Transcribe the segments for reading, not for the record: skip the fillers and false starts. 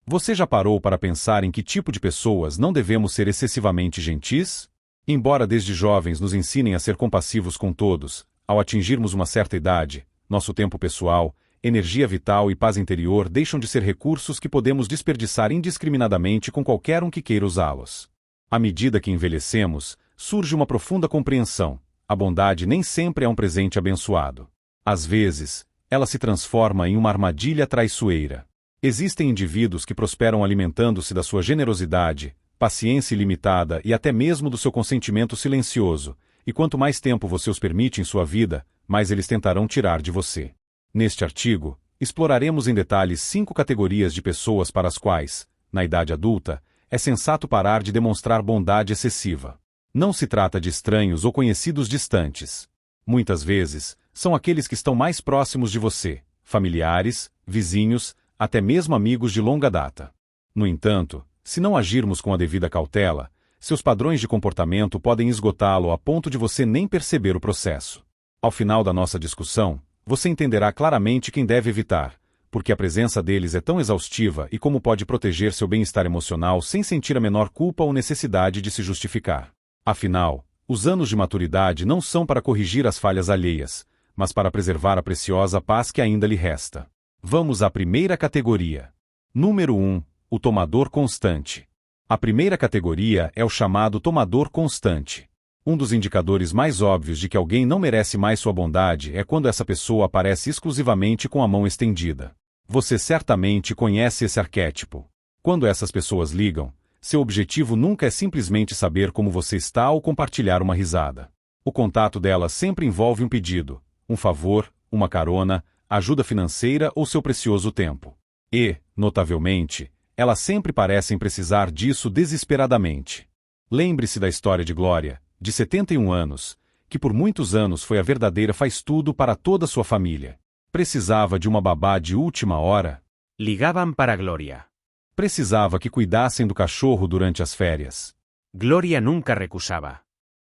Você já parou para pensar em que tipo de pessoas não devemos ser excessivamente gentis? Embora desde jovens nos ensinem a ser compassivos com todos, ao atingirmos uma certa idade, nosso tempo pessoal, energia vital e paz interior deixam de ser recursos que podemos desperdiçar indiscriminadamente com qualquer um que queira usá-los. À medida que envelhecemos, surge uma profunda compreensão: a bondade nem sempre é um presente abençoado. Às vezes, ela se transforma em uma armadilha traiçoeira. Existem indivíduos que prosperam alimentando-se da sua generosidade, paciência ilimitada e até mesmo do seu consentimento silencioso, e quanto mais tempo você os permite em sua vida, mais eles tentarão tirar de você. Neste artigo, exploraremos em detalhes 5 categorias de pessoas para as quais, na idade adulta, é sensato parar de demonstrar bondade excessiva. Não se trata de estranhos ou conhecidos distantes. Muitas vezes, são aqueles que estão mais próximos de você, familiares, vizinhos, até mesmo amigos de longa data. No entanto, se não agirmos com a devida cautela, seus padrões de comportamento podem esgotá-lo a ponto de você nem perceber o processo. Ao final da nossa discussão, você entenderá claramente quem deve evitar, porque a presença deles é tão exaustiva e como pode proteger seu bem-estar emocional sem sentir a menor culpa ou necessidade de se justificar. Afinal, os anos de maturidade não são para corrigir as falhas alheias, mas para preservar a preciosa paz que ainda lhe resta. Vamos à primeira categoria. Número 1. O tomador constante. A primeira categoria é o chamado tomador constante. Um dos indicadores mais óbvios de que alguém não merece mais sua bondade é quando essa pessoa aparece exclusivamente com a mão estendida. Você certamente conhece esse arquétipo. Quando essas pessoas ligam, seu objetivo nunca é simplesmente saber como você está ou compartilhar uma risada. O contato delas sempre envolve um pedido, um favor, uma carona, ajuda financeira ou seu precioso tempo. E, notavelmente, elas sempre parecem precisar disso desesperadamente. Lembre-se da história de Glória, de 71 anos, que por muitos anos foi a verdadeira faz-tudo para toda sua família. Precisava de uma babá de última hora. Ligaban para Gloria. Precisava que cuidassem do cachorro durante as férias. Gloria nunca recusaba.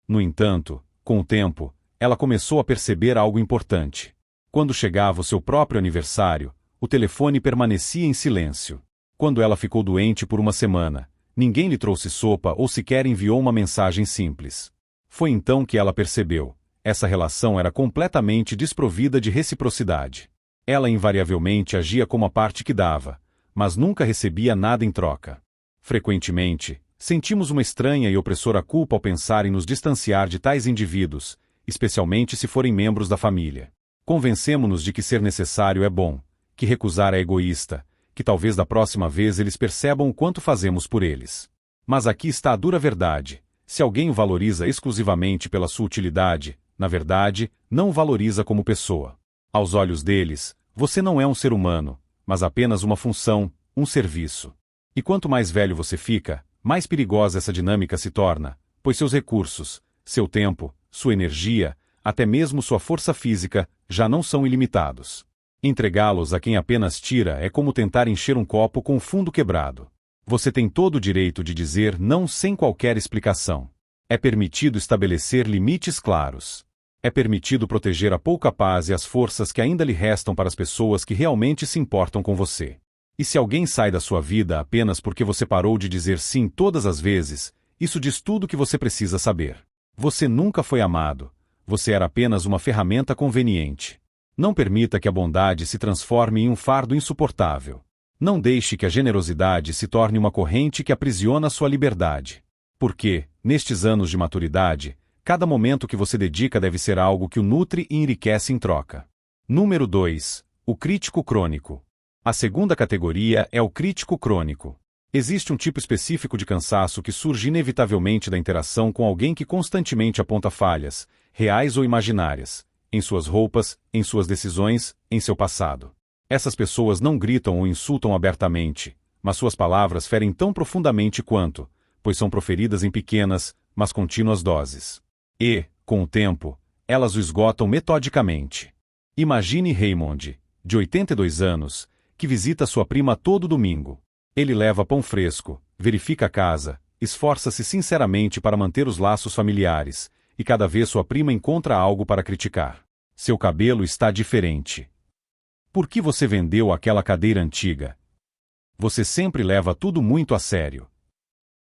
No entanto, com o tempo, ela começou a perceber algo importante. Quando chegava o seu próprio aniversário, o telefone permanecia em silêncio. Quando ela ficou doente por uma semana, ninguém lhe trouxe sopa ou sequer enviou uma mensagem simples. Foi então que ela percebeu: essa relação era completamente desprovida de reciprocidade. Ela invariavelmente agia como a parte que dava, mas nunca recebia nada em troca. Frequentemente, sentimos uma estranha e opressora culpa ao pensar em nos distanciar de tais indivíduos, especialmente se forem membros da família. Convencemo-nos de que ser necessário é bom, que recusar é egoísta, que talvez da próxima vez eles percebam o quanto fazemos por eles. Mas aqui está a dura verdade: se alguém o valoriza exclusivamente pela sua utilidade, na verdade, não o valoriza como pessoa. Aos olhos deles, você não é um ser humano, mas apenas uma função, um serviço. E quanto mais velho você fica, mais perigosa essa dinâmica se torna, pois seus recursos, seu tempo, sua energia, até mesmo sua força física, já não são ilimitados. Entregá-los a quem apenas tira é como tentar encher um copo com o fundo quebrado. Você tem todo o direito de dizer não sem qualquer explicação. É permitido estabelecer limites claros. É permitido proteger a pouca paz e as forças que ainda lhe restam para as pessoas que realmente se importam com você. E se alguém sai da sua vida apenas porque você parou de dizer sim todas as vezes, isso diz tudo o que você precisa saber. Você nunca foi amado. Você era apenas uma ferramenta conveniente. Não permita que a bondade se transforme em um fardo insuportável. Não deixe que a generosidade se torne uma corrente que aprisiona sua liberdade. Porque, nestes anos de maturidade, cada momento que você dedica deve ser algo que o nutre e enriquece em troca. Número 2. O crítico crônico. A segunda categoria é o crítico crônico. Existe um tipo específico de cansaço que surge inevitavelmente da interação com alguém que constantemente aponta falhas, reais ou imaginárias, em suas roupas, em suas decisões, em seu passado. Essas pessoas não gritam ou insultam abertamente, mas suas palavras ferem tão profundamente quanto, pois são proferidas em pequenas, mas contínuas doses. E, com o tempo, elas o esgotam metodicamente. Imagine Raymond, de 82 anos, que visita sua prima todo domingo. Ele leva pão fresco, verifica a casa, esforça-se sinceramente para manter os laços familiares, e cada vez sua prima encontra algo para criticar. Seu cabelo está diferente. Por que você vendeu aquela cadeira antiga? Você sempre leva tudo muito a sério.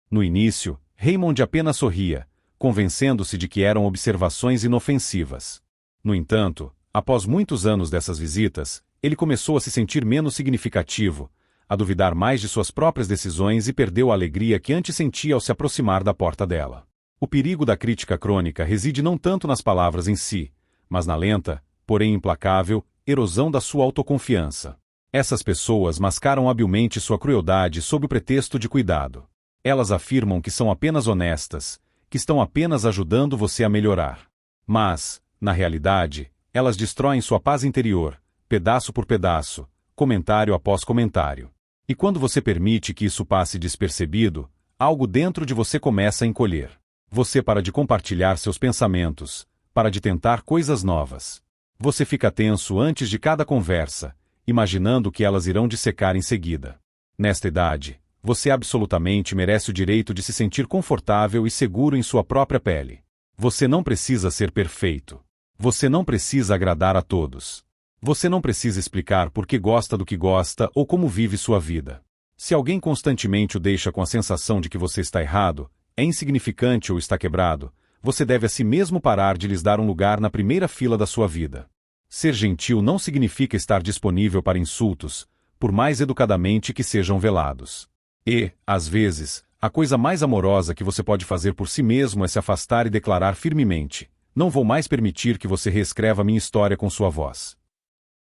No início, Raymond apenas sorria, convencendo-se de que eram observações inofensivas. No entanto, após muitos anos dessas visitas, ele começou a se sentir menos significativo, a duvidar mais de suas próprias decisões e perdeu a alegria que antes sentia ao se aproximar da porta dela. O perigo da crítica crônica reside não tanto nas palavras em si, mas na lenta, porém implacável, erosão da sua autoconfiança. Essas pessoas mascaram habilmente sua crueldade sob o pretexto de cuidado. Elas afirmam que são apenas honestas, que estão apenas ajudando você a melhorar. Mas, na realidade, elas destroem sua paz interior, pedaço por pedaço, comentário após comentário. E quando você permite que isso passe despercebido, algo dentro de você começa a encolher. Você para de compartilhar seus pensamentos, para de tentar coisas novas. Você fica tenso antes de cada conversa, imaginando que elas irão dissecar em seguida. Nesta idade, você absolutamente merece o direito de se sentir confortável e seguro em sua própria pele. Você não precisa ser perfeito. Você não precisa agradar a todos. Você não precisa explicar por que gosta do que gosta ou como vive sua vida. Se alguém constantemente o deixa com a sensação de que você está errado, é insignificante ou está quebrado, você deve a si mesmo parar de lhes dar um lugar na primeira fila da sua vida. Ser gentil não significa estar disponível para insultos, por mais educadamente que sejam velados. E, às vezes, a coisa mais amorosa que você pode fazer por si mesmo é se afastar e declarar firmemente: não vou mais permitir que você reescreva minha história com sua voz.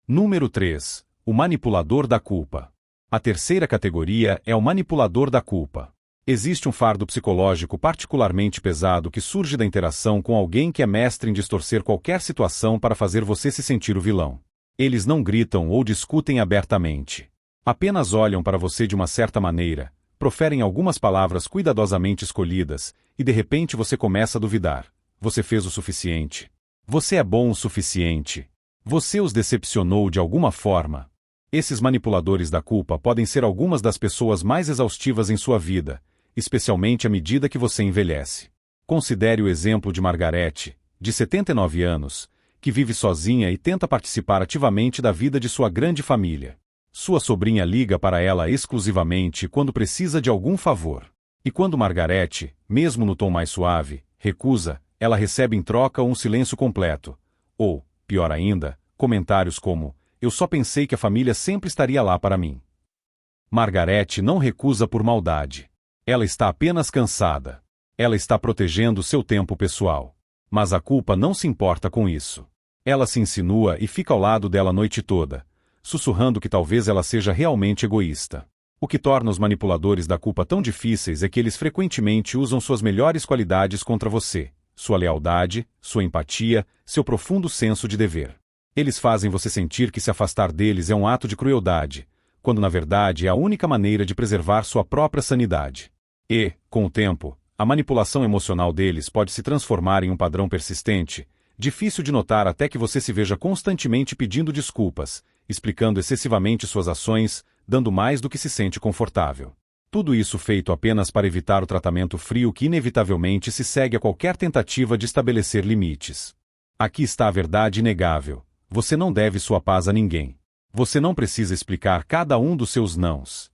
Número 3. O manipulador da culpa. A terceira categoria é o manipulador da culpa. Existe um fardo psicológico particularmente pesado que surge da interação com alguém que é mestre em distorcer qualquer situação para fazer você se sentir o vilão. Eles não gritam ou discutem abertamente. Apenas olham para você de uma certa maneira, proferem algumas palavras cuidadosamente escolhidas, e de repente você começa a duvidar. Você fez o suficiente. Você é bom o suficiente. Você os decepcionou de alguma forma. Esses manipuladores da culpa podem ser algumas das pessoas mais exaustivas em sua vida, especialmente à medida que você envelhece. Considere o exemplo de Margarete, de 79 anos, que vive sozinha e tenta participar ativamente da vida de sua grande família. Sua sobrinha liga para ela exclusivamente quando precisa de algum favor. E quando Margarete, mesmo no tom mais suave, recusa, ela recebe em troca um silêncio completo. Ou, pior ainda, comentários como: eu só pensei que a família sempre estaria lá para mim. Margarete não recusa por maldade. Ela está apenas cansada. Ela está protegendo seu tempo pessoal. Mas a culpa não se importa com isso. Ela se insinua e fica ao lado dela a noite toda, sussurrando que talvez ela seja realmente egoísta. O que torna os manipuladores da culpa tão difíceis é que eles frequentemente usam suas melhores qualidades contra você: sua lealdade, sua empatia, seu profundo senso de dever. Eles fazem você sentir que se afastar deles é um ato de crueldade, quando na verdade é a única maneira de preservar sua própria sanidade. E, com o tempo, a manipulação emocional deles pode se transformar em um padrão persistente, difícil de notar até que você se veja constantemente pedindo desculpas, explicando excessivamente suas ações, dando mais do que se sente confortável. Tudo isso feito apenas para evitar o tratamento frio que inevitavelmente se segue a qualquer tentativa de estabelecer limites. Aqui está a verdade inegável: você não deve sua paz a ninguém. Você não precisa explicar cada um dos seus nãos.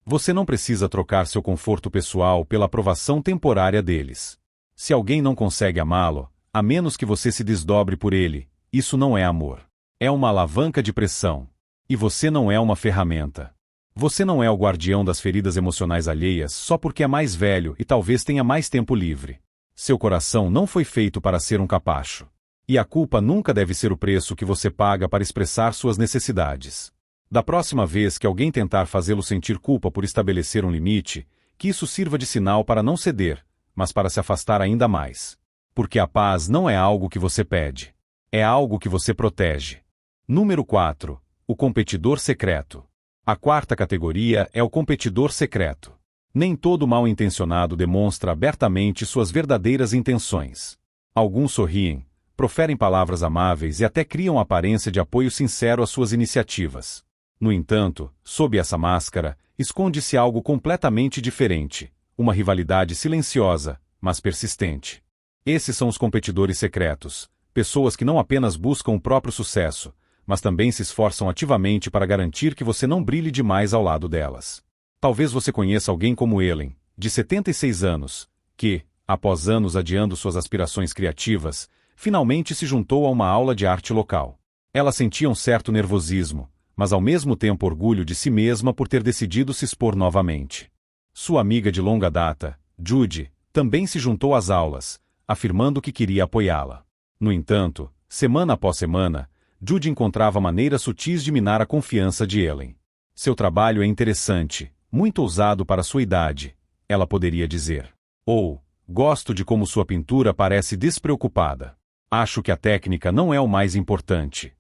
Você não precisa trocar seu conforto pessoal pela aprovação temporária deles. Se alguém não consegue amá-lo, a menos que você se desdobre por ele, isso não é amor. É uma alavanca de pressão. E você não é uma ferramenta. Você não é o guardião das feridas emocionais alheias só porque é mais velho e talvez tenha mais tempo livre. Seu coração não foi feito para ser um capacho. E a culpa nunca deve ser o preço que você paga para expressar suas necessidades. Da próxima vez que alguém tentar fazê-lo sentir culpa por estabelecer um limite, que isso sirva de sinal para não ceder, mas para se afastar ainda mais. Porque a paz não é algo que você pede. É algo que você protege. Número 4. O competidor secreto. A quarta categoria é o competidor secreto. Nem todo mal-intencionado demonstra abertamente suas verdadeiras intenções. Alguns sorriem, proferem palavras amáveis e até criam aparência de apoio sincero às suas iniciativas. No entanto, sob essa máscara, esconde-se algo completamente diferente: uma rivalidade silenciosa, mas persistente. Esses são os competidores secretos, pessoas que não apenas buscam o próprio sucesso, mas também se esforçam ativamente para garantir que você não brilhe demais ao lado delas. Talvez você conheça alguém como Ellen, de 76 anos, que, após anos adiando suas aspirações criativas, finalmente se juntou a uma aula de arte local. Ela sentia um certo nervosismo, mas ao mesmo tempo orgulho de si mesma por ter decidido se expor novamente. Sua amiga de longa data, Judy, também se juntou às aulas, afirmando que queria apoiá-la. No entanto, semana após semana, Judy encontrava maneiras sutis de minar a confiança de Ellen. Seu trabalho é interessante, muito ousado para sua idade, ela poderia dizer. Ou, gosto de como sua pintura parece despreocupada. Acho que a técnica não é o mais importante.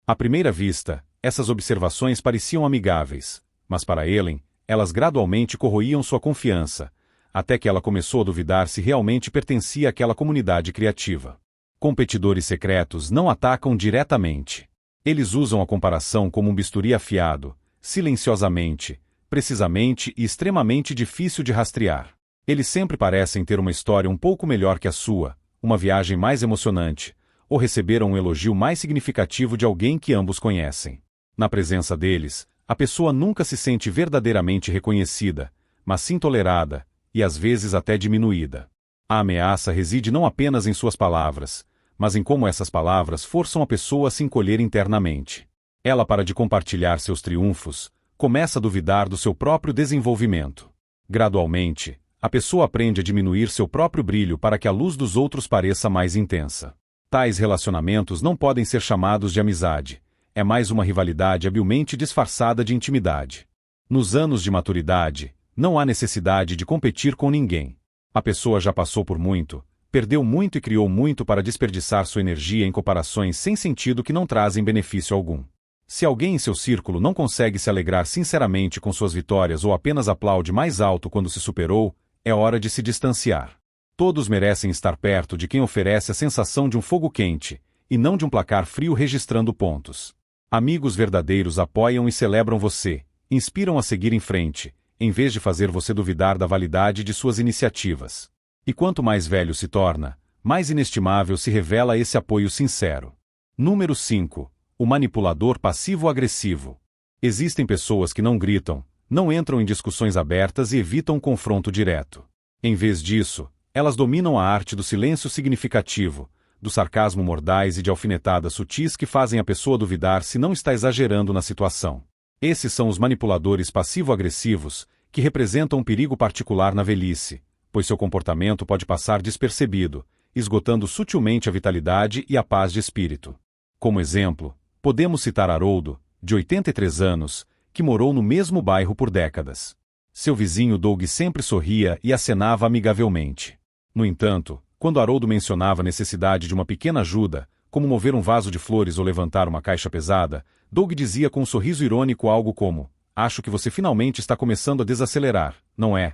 À primeira vista, essas observações pareciam amigáveis, mas para Ellen, elas gradualmente corroíam sua confiança, até que ela começou a duvidar se realmente pertencia àquela comunidade criativa. Competidores secretos não atacam diretamente. Eles usam a comparação como um bisturi afiado, silenciosamente, precisamente e extremamente difícil de rastrear. Eles sempre parecem ter uma história um pouco melhor que a sua, uma viagem mais emocionante, ou receberam um elogio mais significativo de alguém que ambos conhecem. Na presença deles, a pessoa nunca se sente verdadeiramente reconhecida, mas sim tolerada, e às vezes até diminuída. A ameaça reside não apenas em suas palavras, mas em como essas palavras forçam a pessoa a se encolher internamente. Ela para de compartilhar seus triunfos, começa a duvidar do seu próprio desenvolvimento. Gradualmente, a pessoa aprende a diminuir seu próprio brilho para que a luz dos outros pareça mais intensa. Tais relacionamentos não podem ser chamados de amizade, é mais uma rivalidade habilmente disfarçada de intimidade. Nos anos de maturidade, não há necessidade de competir com ninguém. A pessoa já passou por muito, perdeu muito e criou muito para desperdiçar sua energia em comparações sem sentido que não trazem benefício algum. Se alguém em seu círculo não consegue se alegrar sinceramente com suas vitórias ou apenas aplaude mais alto quando se superou, é hora de se distanciar. Todos merecem estar perto de quem oferece a sensação de um fogo quente, e não de um placar frio registrando pontos. Amigos verdadeiros apoiam e celebram você, inspiram a seguir em frente, em vez de fazer você duvidar da validade de suas iniciativas. E quanto mais velho se torna, mais inestimável se revela esse apoio sincero. Número 5. O manipulador passivo-agressivo. Existem pessoas que não gritam, não entram em discussões abertas e evitam um confronto direto. Em vez disso, elas dominam a arte do silêncio significativo, do sarcasmo mordaz e de alfinetadas sutis que fazem a pessoa duvidar se não está exagerando na situação. Esses são os manipuladores passivo-agressivos, que representam um perigo particular na velhice, pois seu comportamento pode passar despercebido, esgotando sutilmente a vitalidade e a paz de espírito. Como exemplo, podemos citar Haroldo, de 83 anos, que morou no mesmo bairro por décadas. Seu vizinho Doug sempre sorria e acenava amigavelmente. No entanto, quando Haroldo mencionava a necessidade de uma pequena ajuda, como mover um vaso de flores ou levantar uma caixa pesada, Doug dizia com um sorriso irônico algo como: "Acho que você finalmente está começando a desacelerar, não é?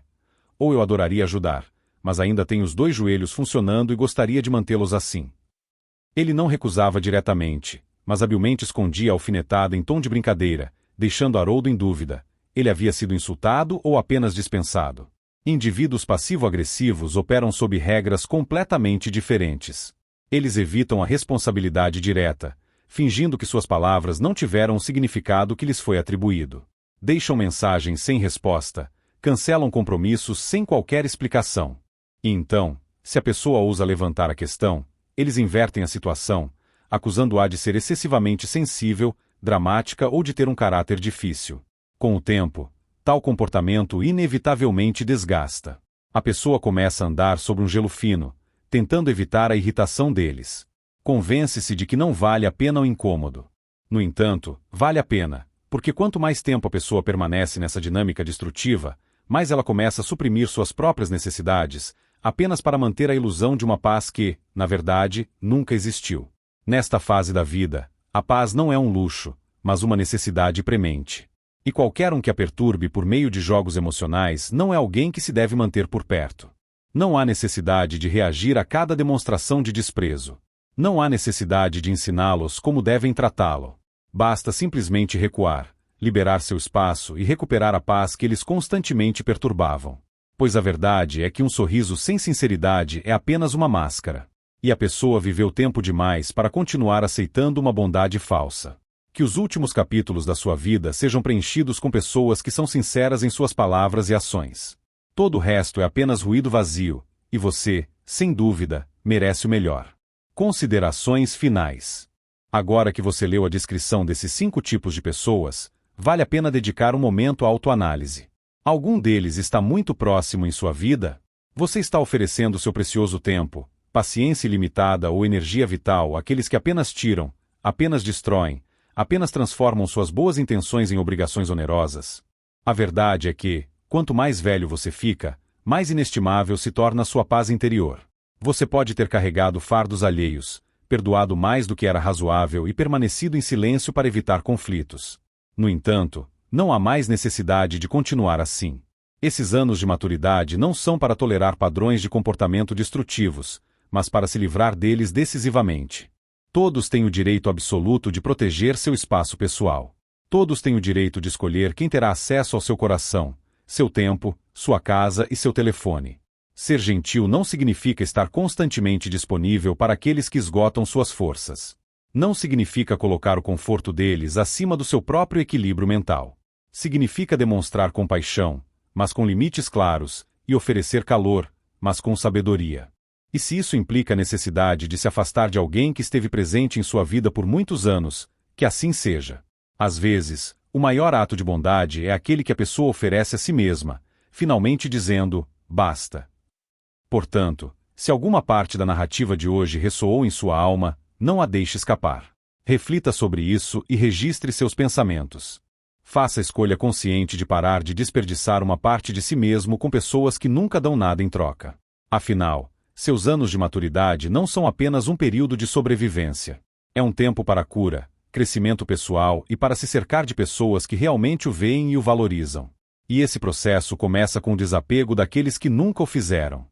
Ou eu adoraria ajudar, mas ainda tenho os 2 joelhos funcionando e gostaria de mantê-los assim." Ele não recusava diretamente, mas habilmente escondia a alfinetada em tom de brincadeira, deixando Haroldo em dúvida: ele havia sido insultado ou apenas dispensado? Indivíduos passivo-agressivos operam sob regras completamente diferentes. Eles evitam a responsabilidade direta, fingindo que suas palavras não tiveram o significado que lhes foi atribuído. Deixam mensagens sem resposta, cancelam compromissos sem qualquer explicação. E então, se a pessoa ousa levantar a questão, eles invertem a situação, acusando-a de ser excessivamente sensível, dramática ou de ter um caráter difícil. Com o tempo, tal comportamento inevitavelmente desgasta. A pessoa começa a andar sobre um gelo fino, tentando evitar a irritação deles. Convence-se de que não vale a pena o incômodo. No entanto, vale a pena, porque quanto mais tempo a pessoa permanece nessa dinâmica destrutiva, mais ela começa a suprimir suas próprias necessidades, apenas para manter a ilusão de uma paz que, na verdade, nunca existiu. Nesta fase da vida, a paz não é um luxo, mas uma necessidade premente. E qualquer um que a perturbe por meio de jogos emocionais não é alguém que se deve manter por perto. Não há necessidade de reagir a cada demonstração de desprezo. Não há necessidade de ensiná-los como devem tratá-lo. Basta simplesmente recuar, liberar seu espaço e recuperar a paz que eles constantemente perturbavam. Pois a verdade é que um sorriso sem sinceridade é apenas uma máscara. E a pessoa viveu tempo demais para continuar aceitando uma bondade falsa. Que os últimos capítulos da sua vida sejam preenchidos com pessoas que são sinceras em suas palavras e ações. Todo o resto é apenas ruído vazio, e você, sem dúvida, merece o melhor. Considerações finais. Agora que você leu a descrição desses 5 tipos de pessoas, vale a pena dedicar um momento à autoanálise. Algum deles está muito próximo em sua vida? Você está oferecendo seu precioso tempo, paciência ilimitada ou energia vital àqueles que apenas tiram, apenas destroem, apenas transformam suas boas intenções em obrigações onerosas? A verdade é que, quanto mais velho você fica, mais inestimável se torna a sua paz interior. Você pode ter carregado fardos alheios, perdoado mais do que era razoável e permanecido em silêncio para evitar conflitos. No entanto, não há mais necessidade de continuar assim. Esses anos de maturidade não são para tolerar padrões de comportamento destrutivos, mas para se livrar deles decisivamente. Todos têm o direito absoluto de proteger seu espaço pessoal. Todos têm o direito de escolher quem terá acesso ao seu coração, seu tempo, sua casa e seu telefone. Ser gentil não significa estar constantemente disponível para aqueles que esgotam suas forças. Não significa colocar o conforto deles acima do seu próprio equilíbrio mental. Significa demonstrar compaixão, mas com limites claros, e oferecer calor, mas com sabedoria. E se isso implica a necessidade de se afastar de alguém que esteve presente em sua vida por muitos anos, que assim seja. Às vezes, o maior ato de bondade é aquele que a pessoa oferece a si mesma, finalmente dizendo, basta. Portanto, se alguma parte da narrativa de hoje ressoou em sua alma, não a deixe escapar. Reflita sobre isso e registre seus pensamentos. Faça a escolha consciente de parar de desperdiçar uma parte de si mesmo com pessoas que nunca dão nada em troca. Afinal, seus anos de maturidade não são apenas um período de sobrevivência. É um tempo para cura, crescimento pessoal e para se cercar de pessoas que realmente o veem e o valorizam. E esse processo começa com o desapego daqueles que nunca o fizeram.